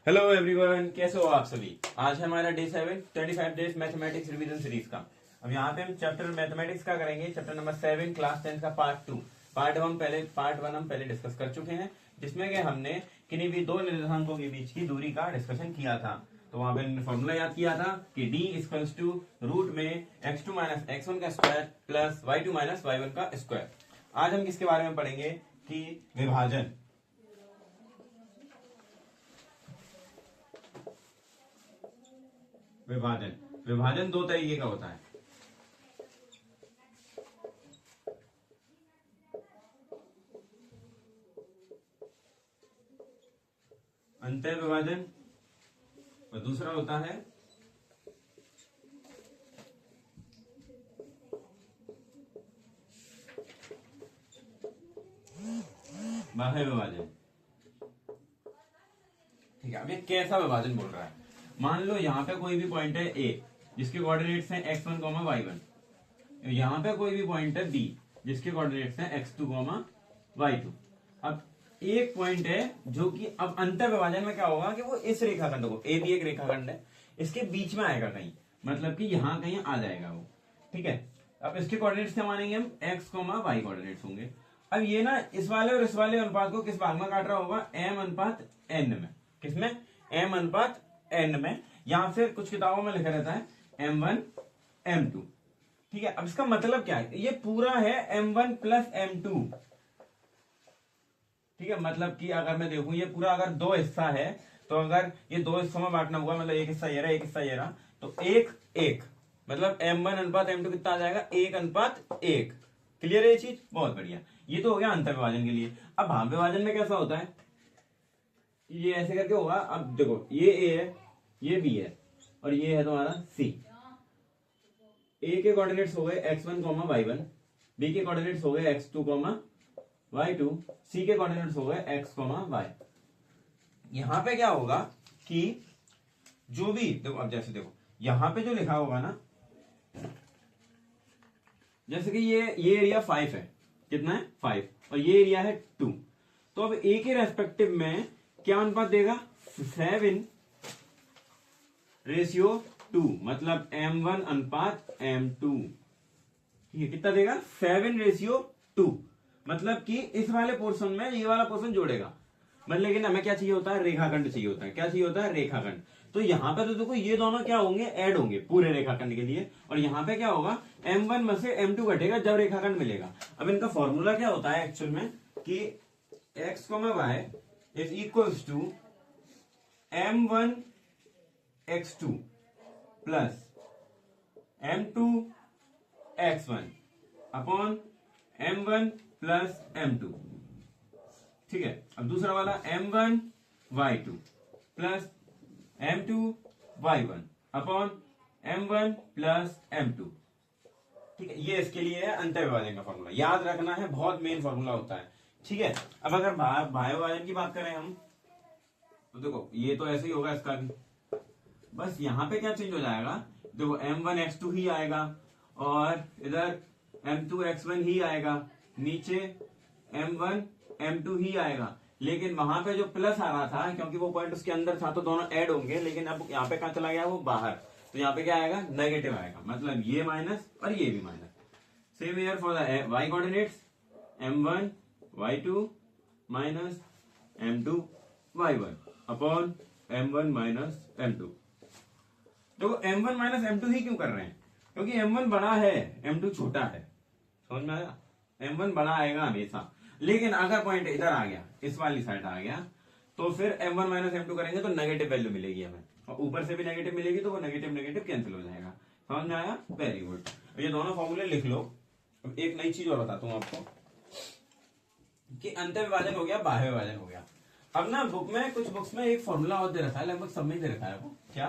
Hello everyone, कैसे हो आप सभी। आज है हमारा day 7 25 days mathematics revision series का। अब यहाँ पे हम चैप्टर मैथमेटिक्स का करेंगे, चैप्टर नंबर 7 क्लास 10 का पार्ट 2। पार्ट 1 हम पहले डिस्कस कर चुके हैं, जिसमें कि हमने किन्हीं भी दो निर्देशांकों के बीच की दूरी का डिस्कशन किया था। तो वहां पे हमने फॉर्मूला याद किया था कि d इक्वल्स टू रूट में x2 माइनस x1 का square plus y2 minus y1 का स्क्वायर। आज हम किसके बारे में पढ़ेंगे कि विभाजन। विभाजन दो तरीके का होता है। अंतः विभाजन और दूसरा होता है बाह्य विभाजन। ठीक है, अब ये कैसा विभाजन बोल रहा है। मान लो यहाँ पे कोई भी पॉइंट है ए जिसके कोऑर्डिनेट्स हैं x1, y1। यहाँ पे कोई भी पॉइंट है बी जिसके कोऑर्डिनेट्स हैं x2, y2। अब एक पॉइंट है जो कि अब अंतर विभाजन में क्या होगा कि वो इस रेखाखंड को, ए भी एक रेखाखंड है, इसके बीच में आएगा कहीं, मतलब कि यहाँ कहीं आ जाएगा वो। ठीक है, अब इसके कोऑर्डिनेट्स क्या मानेंगे हम, x, y कोऑर्डिनेट्स होंगे। अब ये ना इस वाले और इस वाले अनुपात को किस भाग में काट रहा होगा, m अनुपात n में। किसमें, m अनुपात n में, या फिर कुछ किताबों में लिखा रहता है m1 m2। ठीक है, अब इसका मतलब क्या है, ये पूरा है m1 प्लस m2। ठीक है, मतलब कि अगर मैं देखूं ये पूरा अगर दो हिस्सा है, तो अगर ये दो हिस्सों में बांटना हुआ, मतलब एक हिस्सा ये रहा, एक हिस्सा ये रहा, तो एक एक मतलब m1 अनुपात m2 कितना आ जाएगा, 1:1। क्लियर है ये चीज, बहुत बढ़िया। ये तो हो गया अंतर विभाजन के लिए। अब भाव विभाजन में कैसा होता है, ये ऐसे करके होगा। अब देखो ये ए है, ये बी है, और ये है तुम्हारा सी। ए के कोऑर्डिनेट्स हो गए x1, y1, बी के कोऑर्डिनेट्स हो गए x2, y2, सी के कोऑर्डिनेट्स हो गए x, y। यहां पे क्या होगा कि जो भी देखो, अब जैसे देखो यहां पे जो लिखा होगा ना, जैसे कि ये एरिया 5 है, कितना है 5, और ये एरिया है 2। तो अब ए के रेस्पेक्टिव में क्या अनुपात देगा, 7:2, मतलब m1 अनुपात m2। ठीक है, कितना देगा, 7:2। मतलब कि इस वाले पोर्शन में ये वाला पोर्शन जोड़ेगा। मतलब लेकिन हमें क्या चाहिए होता है, रेखाखंड चाहिए होता है। क्या चाहिए होता है, रेखाखंड। तो यहां पे तो देखो ये दोनों क्या होंगे, ऐड होंगे पूरे रेखाखंड के लिए। और यहां पे क्या होगा, m1 में से m2 घटेगा जब रेखाखंड मिलेगा। अब इनका फॉर्मूला क्या होता है एक्चुअल में कि x, y is equals to m1 x2 plus m2 x1 upon m1 plus m2। ठीक है, अब दूसरा वाला m1 y2 plus m2 y1 upon m1 plus m2। ठीक है, ये इसके लिए है अंतर विभाजन का फॉर्मूला, याद रखना है, बहुत मेन फॉर्मूला होता है। ठीक है, अब अगर बाह्य विभाजन की बात करें हम, तो देखो ये तो ऐसे ही होगा इसका भी, बस यहां पे क्या चेंज हो जाएगा, देखो m1 x2 ही आएगा और इधर m2 x1 ही आएगा, नीचे m1 m2 ही आएगा। लेकिन वहां पे जो प्लस आ रहा था, क्योंकि वो पॉइंट उसके अंदर था, तो दोनों ऐड होंगे। लेकिन अब यहाँ पे कहां चला गया, वो बाहर, तो यहाँ पे क्या आएगा, नेगेटिव आएगा, मतलब ये माइनस और ये भी minus. Same here for the y coordinates, m1 y2 minus m2 y1 upon m1 minus m2। देखो m1 माइनस m2 ही क्यों कर रहे हैं, क्योंकि m1 बड़ा है, m2 छोटा है। समझ में आया, m1 बड़ा आएगा हमेशा। लेकिन अगर पॉइंट इधर आ गया, इस वाली साइड आ गया, तो फिर m1 माइनस m2 करेंगे तो नेगेटिव वैल्यू मिलेगी हमें, और ऊपर से भी नेगेटिव मिलेगी, तो वो नेगेटिव नेगेटिव कैंसिल हो जाएगा। समझ में आया, वेरी गुड। ये दोनों फॉर्मूले लिख लो। अब एक नई चीज और बताता हूं आपको कि अंतर विभाजन हो गया, बाह्य विभाजन हो गया। अब ना बुक में, कुछ बुक्स में एक फॉर्मूला और दे रखा है, लगभग सब में दे रखा है वो, क्या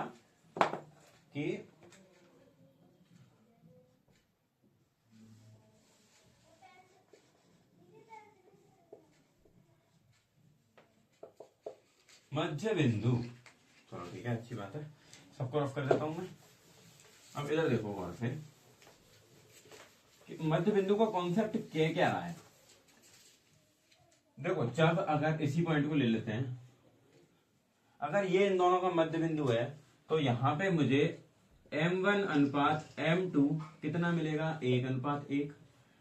कि मध्य बिंदु। चलो ठीक है, अच्छी बात है, सबको रफ कर देता हूं मैं। अब इधर देखो गौर से कि मध्य बिंदु का कॉन्सेप्ट क्या रहा है। देखो जब अगर इसी पॉइंट को ले लेते हैं, अगर ये इन दोनों का मध्य बिंदु है तो यहां पे मुझे m1 अनुपात m2 कितना मिलेगा, 1:1,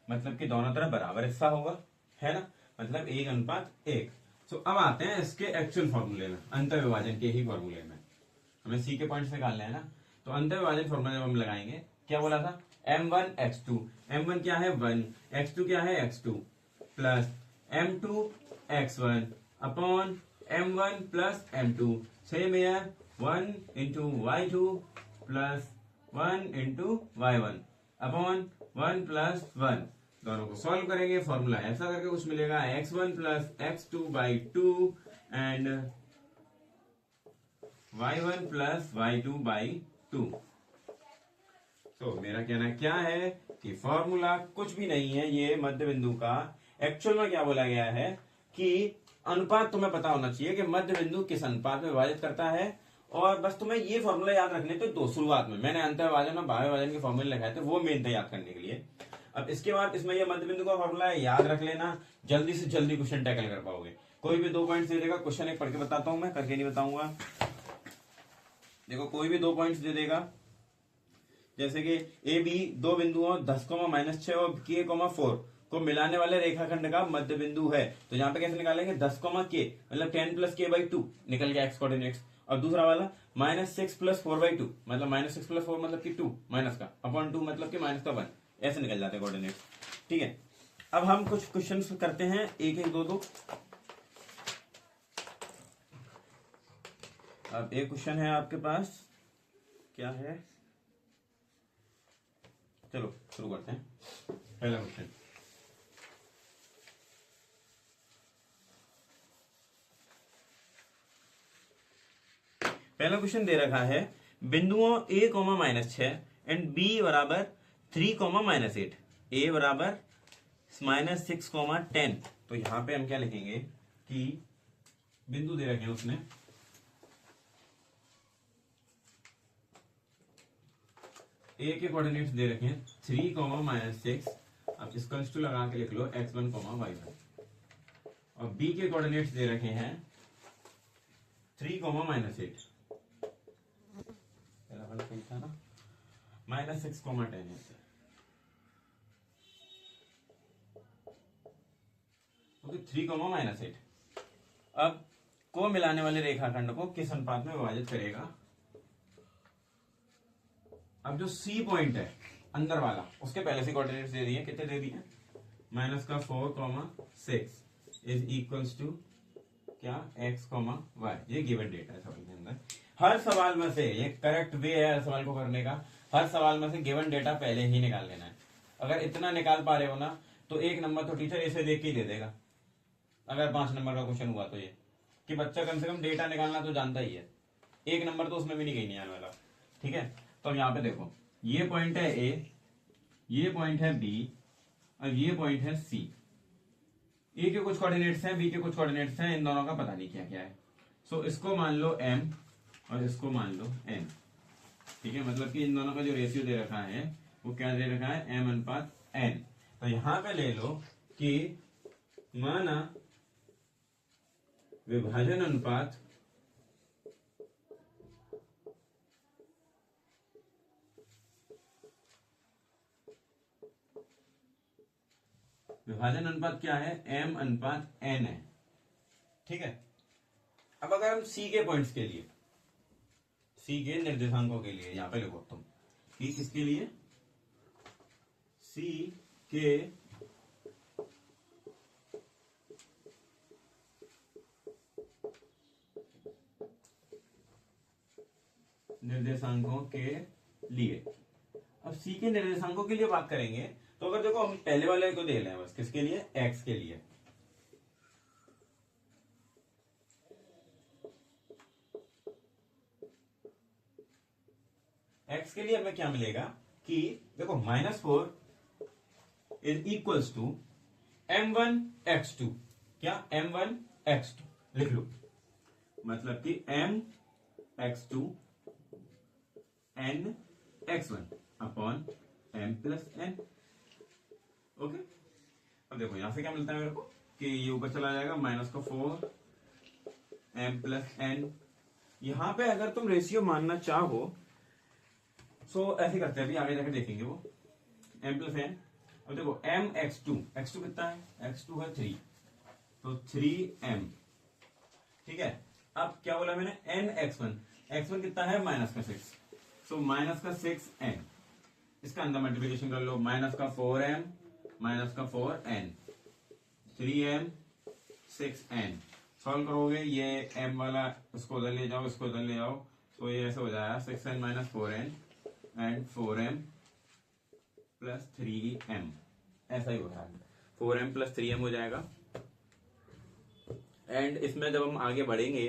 मतलब कि दोनों तरफ बराबर हिस्सा होगा, है ना, मतलब 1:1। तो अब आते हैं इसके एक्चुअल फॉर्मूले में, अंतर विभाजन के ही फॉर्मूले में। हमें सी के पॉइंट्स निकालने हैं ना, तो अंतर विभाजन फॉर्मूला जब हम लगाएंगे, क्या बोला था, m1 x2, m1 क्या है 1, x2 क्या है x2, plus m2 x1 upon m1 plus m2, same है 1 into y2 plus 1 into y1 upon 1 plus 1। दोनों को सॉल्व करेंगे, फॉर्मूला ऐसा करके कुछ मिलेगा, x1 plus x2 by 2 and y1 plus y2 by 2। तो मेरा कहना क्या है कि फॉर्मूला कुछ भी नहीं है, ये मध्य बिंदु का एक्चुअल में क्या बोला गया है कि अनुपात तुम्हें पता होना चाहिए कि मध्य बिंदु किस अनुपात में विभाजित करता है, और बस तुम्हें ये फॉर्मूला याद रखने तो दो, शुरुआत में मैंने अंतर विभाजन और बाह्य विभाजन के फॉर्मूले लगाए थे, वो मेन थे याद करने के लिए। अब इसके बाद इसमें ये मध्य बिंदु का फॉर्मूला है, याद रख लेना, जल्दी से जल्दी क्वेश्चन टैकल कर पाओगे। कोई भी 2 पॉइंट्स दे देगा, क्वेश्चन एक पढ़ के बताता हूं मैं, करके नहीं बताऊंगा। देखो कोई भी 2 पॉइंट्स दे देगा, जैसे कि ए बी दो बिंदुओं 10,-6 और k,4 को मिलाने वाले रेखाखंड का मध्य बिंदु है, तो यहाँ पे कैसे निकालेंगे, 10,k मतलब 10 प्लस k बाई 2 निकल गया x कोऑर्डिनेट्स, और दूसरा वाला -6 प्लस 4 बाई 2 मतलब -6 प्लस 4 मतलब कि 2 माइनस का अपॉन 2 मतलब कि माइनस का 1, ऐसे निकल जाते हैं कोऑर्डिनेट्स। ठीक है, अब हम कुछ क्वेश्चन करते हैं, एक एक दो। अब एक क्वेश्चन है आपके पास, क्या है, चलो शुरू करते हैं। पहला क्वेश्चन, पहला क्वेश्चन दे रखा है, बिंदुओं a, -6 एंड b बराबर 3, -8, a बराबर -6, 10। तो यहां पे हम क्या लिखेंगे कि बिंदु दे रखे हैं उसने a के कोऑर्डिनेट्स दे रखे हैं 3, -6, अब इसका टू लगा के लिख लो x1, y1, और b के कोऑर्डिनेट्स दे रखे हैं 3, -8, पहला वाला सही था ना, -6, 10 है, ओके 3, -8। अब को मिलाने वाले रेखाखंड को किस अनुपात में विभाजित करेगा। अब जो सी पॉइंट है अंदर वाला, उसके पहले से कोऑर्डिनेट्स दे दिए, कितने दे दिए, -4, 6 इज इक्वल्स टू क्या, x, y, ये गिवन डेटा है सवाल के अंदर। हर सवाल में से ये करेक्ट वे है हर सवाल को करने का, हर सवाल में से गिवन डेटा पहले ही निकाल लेना है। अगर इतना निकाल पा रहे हो ना तो 1 नंबर तो टीचर इसे देख के ही दे देगा, अगर 5 नंबर का क्वेश्चन हुआ तो, ये कि बच्चा कम से कम डेटा निकालना तो जानता ही है, 1 नंबर तो उसमें भी नहीं कहीं आने वाला। ठीक है, तो यहाँ पे देखो, ये पॉइंट है ए, ये पॉइंट है बी, और ये पॉइंट है सी। ए के कुछ कोऑर्डिनेट्स हैं, बी के कुछ कोऑर्डिनेट्स हैं, इन दोनों का पता नहीं क्या क्या है। सो इसको मान लो m और इसको मान लो n। ठीक है, मतलब कि इन दोनों का जो रेशियो दे रखा है वो क्या दे रखा है, m/n। तो यहां पे ले लो कि माना विभाजन अनुपात क्या है, m/n है। ठीक है, अब अगर हम सी के पॉइंट्स के लिए, सी के निर्देशांकों के लिए यहां पे लिखो तुम कि किसके लिए, सी के निर्देशांकों के लिए। अब सी के निर्देशांकों के लिए बात करेंगे तो अगर देखो हम पहले वाले को दे लें, बस किसके लिए, एक्स के लिए, एक्स के लिए हमें क्या मिलेगा कि देखो -4 इज इक्वल्स टू m1x2, क्या m1x2 लिख लो, मतलब कि m(x2) n x1 upon m+n। Okay, अब देखो यहां से क्या मिलता है मेरे को कि ये ऊपर चला जाएगा -4 m+n यहां पे अगर तुम रेशियो मानना चाहो सो ऐसे करते हैं, अभी आगे जाके देखेंगे वो m प्लस n। अब देखो m x2 कितना है, x2 है 3, तो 3m, ठीक है। अब क्या बोला मैंने, n x1 कितना है माइनस का 6, सो माइनस का 6n, इसका अंदर मल्टीप्लिकेशन कर लो, माइनस का 4m माइनस का 4n, 3m 6n, सॉल्व करोगे ये m वाला उसको उधर ले जाओ, इसको उधर ले जाओ, तो ये ऐसे हो जाएगा 6n minus 4n and 4m plus 3m, ऐसा ही होता है, 4m प्लस 3m हो जाएगा। एंड इसमें जब हम आगे बढ़ेंगे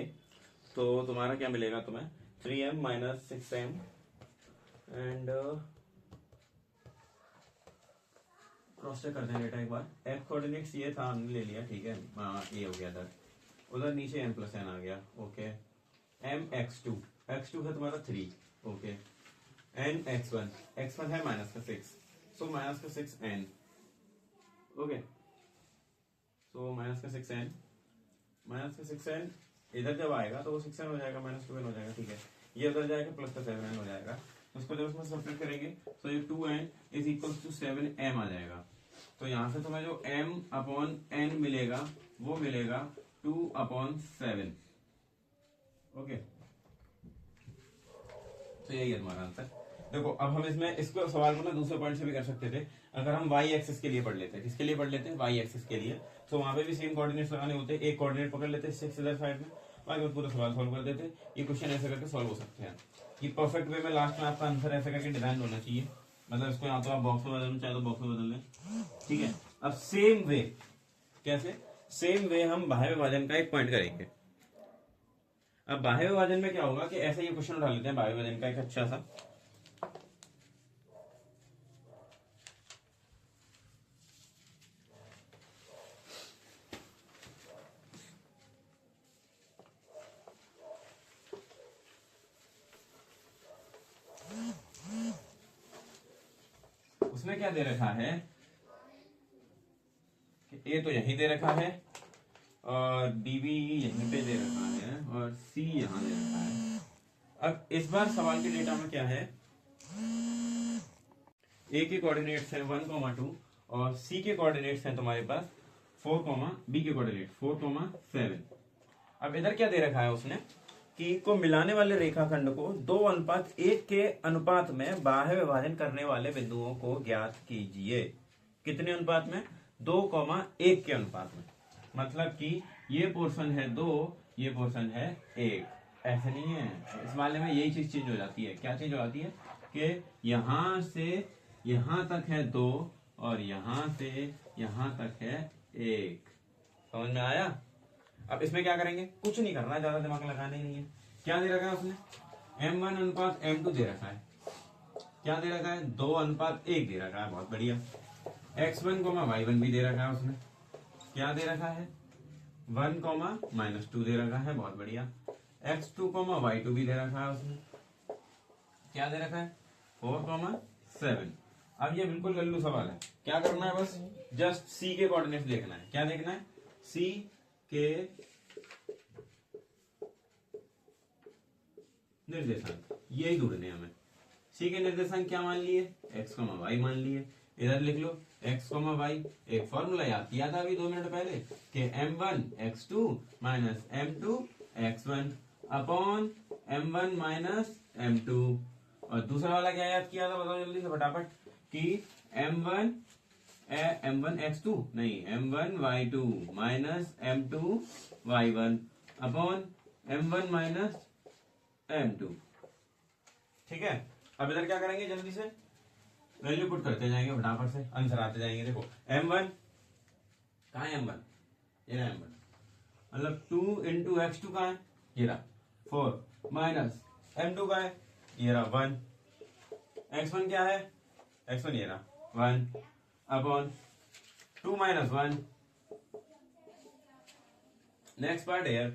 तो तुम्हारा क्या मिलेगा तुम्हें, 3m minus 6m and cross check करते हैं बेटा एक बार, f कोऑर्डिनेट्स ये था हमने ले लिया, ठीक है, ये हो गया था, उधर नीचे m प्लस n आ गया, ओके, m x2 है तुम्हारा 3, ओके, n x1 है माइनस का 6, सो माइनस का 6n, ओके, सो माइनस का 6n इधर जब आएगा तो वो 6n हो जाएगा, माइनस 2n हो जाएगा, ठीक है, ये उधर जाएगा प्लस का 7n हो जाएगा, तो उसको जब उसमें सब्ट्रैक्ट करेंगे तो ये 2n is equal to 7m आ जाएगा। तो यहां से तुम्हें जो m अपॉन n मिलेगा वो मिलेगा 2/7, ओके, तो यही है तुम्हारा आंसर। देखो अब हम इसमें इसको सवाल को ना दूसरे पॉइंट से भी कर सकते थे, अगर हम y एक्सिस के लिए पढ़ लेते, किसके लिए पढ़ लेते, y एक्सिस के लिए, तो वहां पे भी सेम कोऑर्डिनेट्स लगाने होते, एक कोऑर्डिनेट पकड़ लेते 6 इधर साइड में, बाकी पूरा सवाल सॉल्व कर देते। ये क्वेश्चन ऐसे करके सॉल्व हो सकते हैं, ये परफेक्ट वे में लास्ट में आपका आंसर ऐसे करके डिजाइन होना चाहिए, मतलब इसको यहाँ तो आप बॉक्स में बदलना चाहे तो बॉक्स में बदल लें, ठीक है। अब सेम वे, कैसे, सेम वे हम बाह्य विभाजन का एक पॉइंट करेंगे। अब बाह्य विभाजन में क्या होगा कि ऐसे ये क्वेश्चन उठा लेते हैं बाह्य विभाजन का एक अच्छा सा, उसमें क्या दे रखा है कि ए तो यहीं दे रखा है और डीबी यहीं पे दे रखा है और सी यहां दे रखा है। अब इस बार सवाल के डेटा में क्या है, ए के कोऑर्डिनेट्स हैं 1,2 और सी के कोऑर्डिनेट्स हैं तुम्हारे पास 4, बी के कोऑर्डिनेट 4,7। अब इधर क्या दे रखा है उसने कि को मिलाने वाले रेखाखंड को 2:1 के अनुपात में बाह्य विभाजन करने वाले बिंदुओं को ज्ञात कीजिए। कितने अनुपात में, 2,1 के अनुपात में, मतलब कि ये पोर्शन है 2, ये पोर्शन है 1, ऐसे नहीं है। इस वाले में यही चीज चेंज हो जाती है, क्या चेंज हो जाती है कि यहां से यहां तक है 2 और यहां से यहां तक है 1। समझ में आया। अब इसमें क्या करेंगे, कुछ नहीं करना, ज्यादा दिमाग लगाना ही नहीं है। क्या दे रखा है उसने, m1 अनुपात m2 दे रखा है, क्या दे रखा है 2:1 दे रखा है, बहुत बढ़िया। x1, y1 भी दे रखा है उसने, क्या दे रखा है 1, -2 दे रखा है, बहुत बढ़िया। x2, y2 भी दे रखा है उसने, क्या दे रखा है 4,7। अब ये बिल्कुल गल्लू सवाल है, क्या करना है, बस जस्ट c के कोऑर्डिनेट्स देखना है। क्या देखना है, c के निर्देशांक, यही ढूंढने हमें। c के निर्देशांक क्या मान लिए, x, y मान लिए। इधर लिख लो x, y, एक फॉर्मूला याद किया था अभी 2 मिनट पहले कि m1 x2 minus m2 x1 upon m1 minus m2। और दूसरा वाला क्या याद किया था, बताओ जल्दी से फटाफट, कि m1 x2 नहीं m1 y2 minus m2 y1 upon m1 minus m2। ठीक है, अब इधर क्या करेंगे, जल्दी से वैल्यू पुट करते जाएंगे, फटाफट से आंसर आते जाएंगे। देखो m1 कहाँ है, m1 ये रहा m1, मतलब 2 इंटू x2 कहाँ है, ये रहा 4 माइनस m2 का है, ये रहा 1, x1 क्या है, x1 ये रहा 1 अपॉन 2 माइनस 1। नेक्स्ट पार्ट है,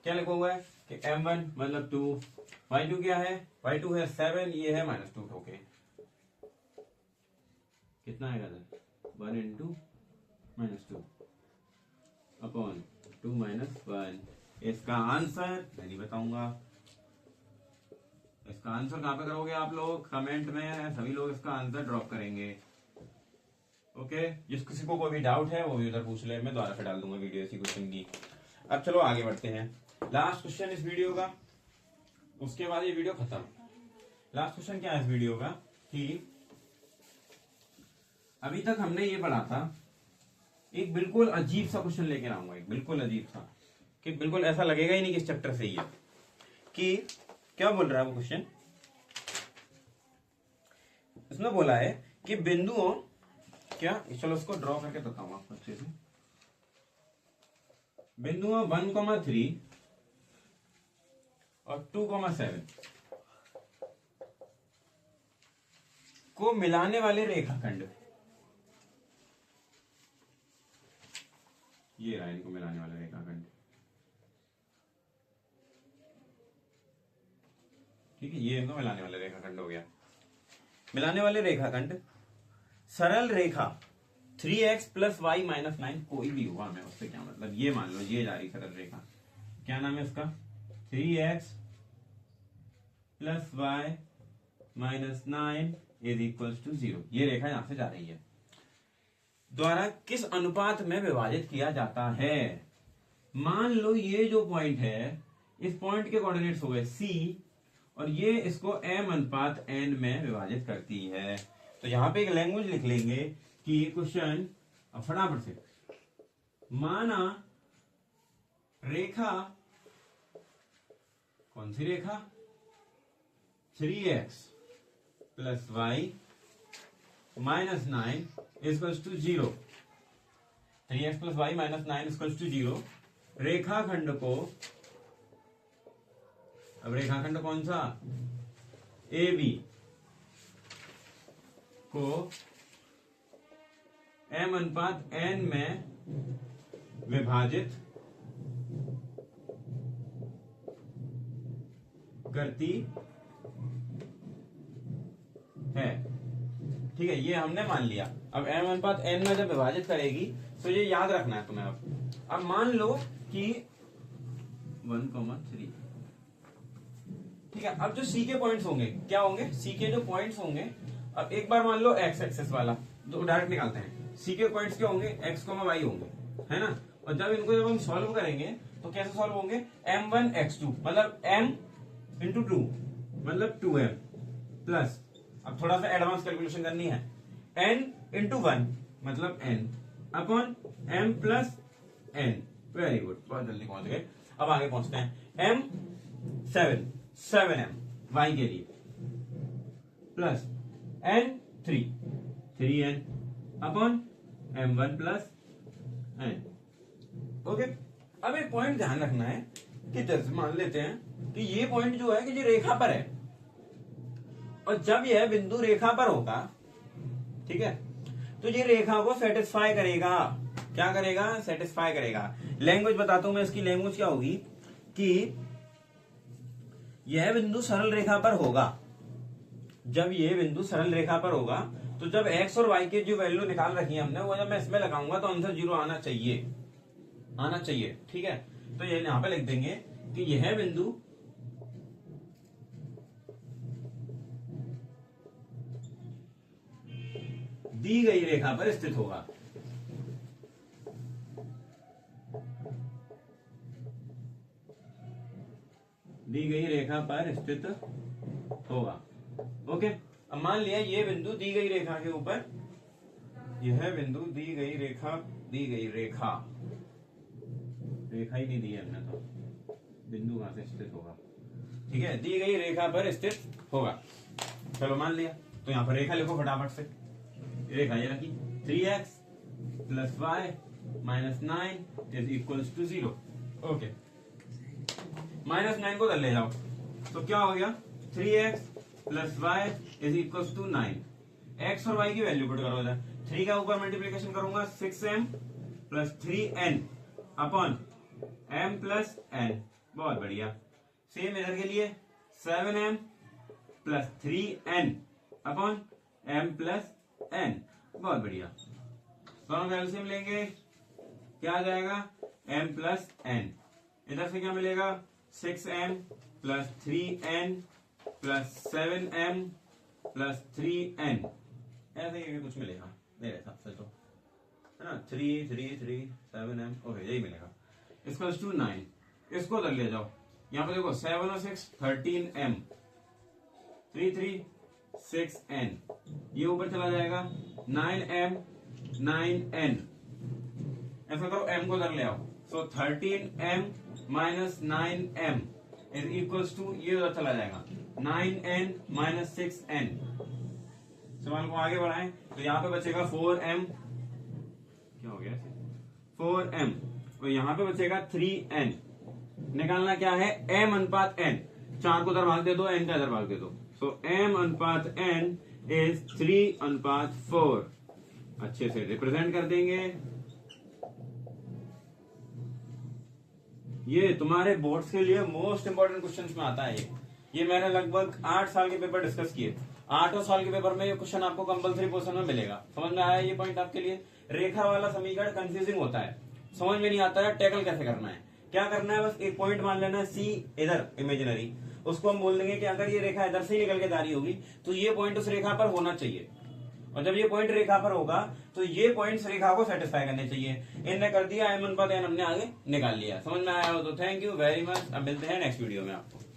क्या लिखा हुआ है कि m1 मतलब 2, y2 क्या है, y2 है 7, ये है -2 ओके, कितना आएगा सर 1 इंटू -2 अपॉन 2 माइनस 1। इसका आंसर मैं नहीं बताऊंगा, इसका आंसर कहां पे करोगे आप लोग? कमेंट में सभी लोग इसका आंसर ड्रॉप करेंगे। ओके, जिस किसी को कोई भी डाउट है वो भी उधर पूछ ले, मैं दोबारा से डाल दूंगा वीडियो इसी क्वेश्चन की। अब चलो आगे बढ़ते हैं, लास्ट क्वेश्चन इस वीडियो का, उसके बाद ये वीडियो खत्म। लास्ट क्वेश्चन क्या है इस वीडियो का कि अभी तक हमने ये पढ़ा था, एक बिल्कुल अजीब सा क्वेश्चन लेकर आऊंगा, एक बिल्कुल अजीब सा, कि बिल्कुल ऐसा लगेगा ही नहीं कि इस चैप्टर से ही है। कि क्या बोल रहा है वो क्वेश्चन? इसमें बोला है कि बिंदुओं, क्या, चलो उसको ड्रॉ करके बताऊं आपको अच्छे से। बिंदुओं 1,3 और 2,7 को मिलाने वाले रेखाखंड, ये रहा इनको मिलाने वाला रेखाखंड, ठीक है, ये इनको मिलाने वाला रेखाखंड हो गया। मिलाने वाले रेखाखंड सरल रेखा 3x + y - 9, कोई भी हुआ, मैं उससे क्या मतलब, ये मान लो ये जा रही सरल रेखा, क्या नाम है इसका? 3x + y - 9 = 0, ये रेखा यहां से जा रही है, द्वारा किस अनुपात में विभाजित किया जाता है? मान लो ये जो पॉइंट है, इस पॉइंट के कोऑर्डिनेट्स हो गए c, और ये इसको m/n में विभाजित करती है। तो यहां पे एक लैंग्वेज लिख लेंगे कि क्वेश्चन, अब फटाफट से, माना रेखा, कौन सी रेखा? 3x + y - 9 = 0, 3x + y - 9 = 0, रेखाखंड को, अब रेखाखंड कौन सा? AB को m/n में विभाजित करती है, ठीक है, ये हमने मान लिया। अब m/n में जब विभाजित करेगी तो ये याद रखना है तुम्हें। अब मान लो कि 1,3, ठीक है। अब जो सी के पॉइंट्स होंगे, क्या होंगे? सी के जो पॉइंट्स होंगे, अब एक बार मान लो एक्स एक्सेस वाला, तो डायरेक्ट निकालते हैं। सी के पॉइंट्स क्या होंगे? x, y होंगे, है ना। और जब हम सॉल्व करेंगे तो कैसे सॉल्व होंगे? m1 x2 मतलब m × 2 मतलब 2m प्लस, अब थोड़ा सा एडवांस कैलकुलेशन करनी है, n × 1 मतलब n upon m + n। Very good, बहुत जल्दी पहुंच गए। अब आगे पहुंचते हैं, m 7m y के लिए plus n 3n upon m1 + n। Okay, अब एक पॉइंट ध्यान रखना है कि जैसे मान लेते हैं कि ये पॉइंट जो है कि ये रेखा पर है, और जब यह बिंदु रेखा पर होगा, ठीक है, तो ये रेखा को सेटिस्फाई करेगा। क्या करेगा? सेटिस्फाई करेगा। लैंग्वेज बताता हूं मैं, इसकी लैंग्वेज क्या होगी कि यह बिंदु सरल रेखा पर होगा। जब ये बिंदु सरल रेखा पर होगा तो जब x और y के जो वैल्यू निकाल रखी है हमने, वो जब मैं इसमें लगाऊंगा तो आंसर 0 आना चाहिए, ठीक है। तो ये यहां पे लिख देंगे कि यह बिंदु दी गई रेखा पर स्थित होगा। दी गई रेखा पर स्थित होगा। ओके, अब मान लिया ये बिंदु दी गई रेखा के ऊपर, यह बिंदु दी गई रेखा ही नहीं दी है हमने, तो बिंदु कहां से स्थित होगा, ठीक है, दी गई रेखा पर स्थित होगा। चलो मान लिया, तो यहां पर रेखा लिखो फटाफट से। रेखा ये रखी 3x + y - 9 = 0। ओके, -9 को इधर ले जाओ तो क्या हो गया? 3x + y = 9। x और y की वैल्यू पुट करो इधर। 3 का ऊपर मल्टीप्लीकेशन करूंगा 6m + 3n upon m + n। बहुत बढ़िया। सेम इधर के लिए 7m + 3n upon m + n। बहुत बढ़िया। दोनों का एलसीएम लेंगे, क्या आ जाएगा? m + n। इधर से क्या मिलेगा? 6m + 3n plus 7m plus 3n, ऐसे ही कुछ मिलेगा मेरे हिसाब से तो, है ना। 3 3 3 7m, ओके यही मिलेगा। इसका 9, इसको उधर ले जाओ, यहाँ पे देखो 7 और 6 13m, 3 3 6n, ये ऊपर चला जाएगा 9m 9n, ऐसा करो m को उधर ले आओ, so 13m minus 9m is equals to, ये उधर चला जाएगा 9n माइनस 6n। सवाल को आगे बढ़ाएं तो यहाँ पे बचेगा 4m, क्या हो गया 4m, और यहाँ पे बचेगा 3n। निकालना क्या है, m अनुपात n, 4 को उधर भाग दे दो, n का इधर भाग दे दो, सो m अनुपात n इज 3 अनुपात 4। अच्छे से रिप्रेजेंट कर देंगे। ये तुम्हारे बोर्ड्स के लिए मोस्ट इंपोर्टेंट क्वेश्चंस में आता है। ये मैंने लगभग 8 साल के पेपर डिस्कस किए, 8 साल के पेपर में ये क्वेश्चन आपको कंपलसरी पोर्शन में मिलेगा। समझ में आया ये पॉइंट आपके लिए? रेखा वाला समीकरण कंफ्यूजिंग होता है, समझ में नहीं आता है टैकल कैसे करना है। क्या करना है, बस एक पॉइंट मान लेना है सी इधर इमेजिनरी, उसको हम बोल देंगे कि अगर ये रेखा इधर से ही निकल के जा रही होगी तो ये पॉइंट उस रेखा पर होना चाहिए, और जब ये पॉइंट रेखा पर होगा तो ये पॉइंट्स रेखा को सेटिस्फाई करने चाहिए। इनने कर दिया, m अनुपात n हमने आगे निकाल लिया। समझ में आया हो तो थैंक यू वेरी मच। अब मिलते हैं नेक्स्ट वीडियो में आपको।